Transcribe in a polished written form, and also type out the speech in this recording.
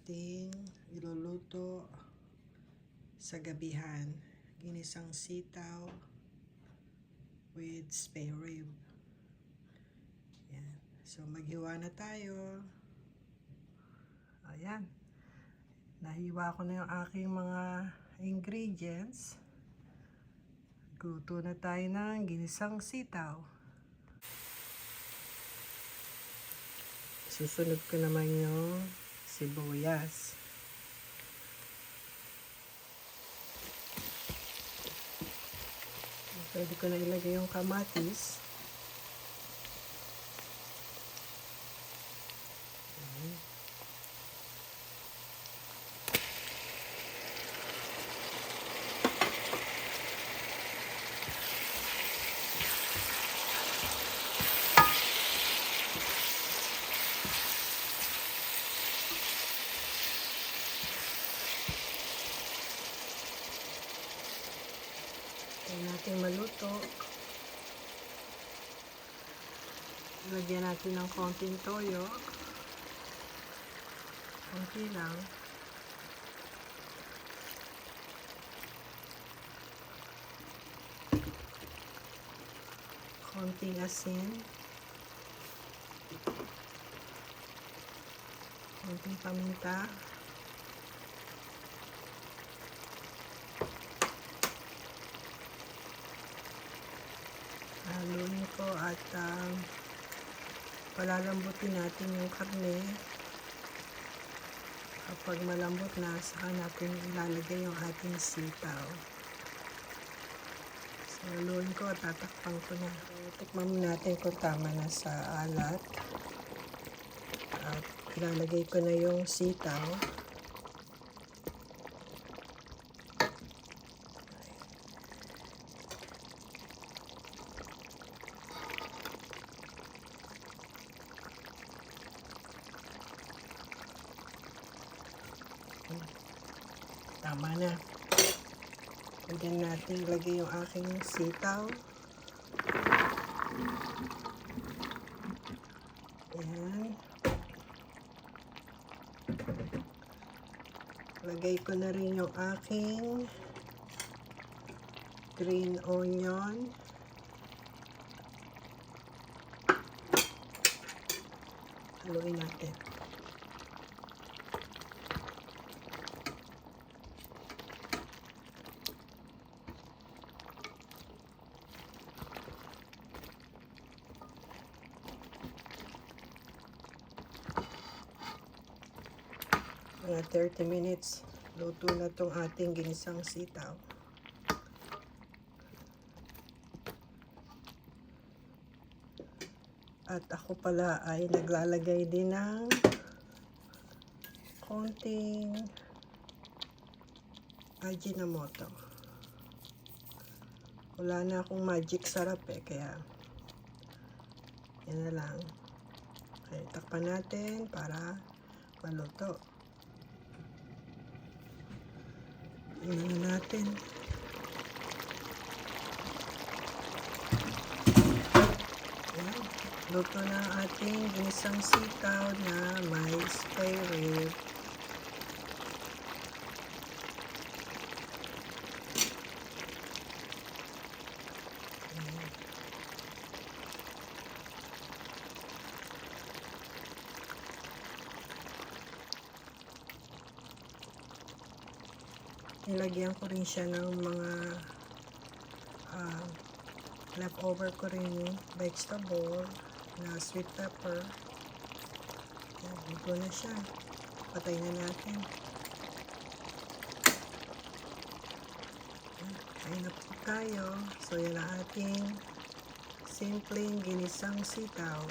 ating iluluto sa gabihan. Ginisang sitaw with spare rib. Yan. So, maghiwa na tayo. Ayan. Nahiwa ko na yung aking mga ingredients. Luto na tayo ng ginisang sitaw. Susunod ko naman yung sibuyas. Pwede ko na ilagay yung kamatis. Hintayin natin maluto. Lagyan natin ng konting toyo. Konti lang. Konting asin. Konting paminta. Haluin ko at palalambutin natin yung karne. Kapag malambot na, saka natin ilalagay yung ating sitaw. So, haluin ko at tatakpan ko na. Tikman natin kung tama na sa alat. At ilalagay ko na yung sitaw. Tama na. Pwede natin ilagay yung aking sitaw. Ayan. Lagay ko na rin yung aking green onion. Haluin natin. Mga 30 minutes, luto na itong ating ginisang sitaw. At ako pala ay naglalagay din ng konting Ajinomoto. Wala na akong magic sarap kaya yan na lang. Okay, takpan natin para maluto. Tingnan natin. Ayan. Luto na ang ating ginisang sitaw na may spare rib. Nilagyan ko rin siya ng mga leftover ko rin vegetable na sweet pepper. Ito na siya. Patay na natin. Kain na po tayo. So yan ang ating simpleng ginisang sitaw.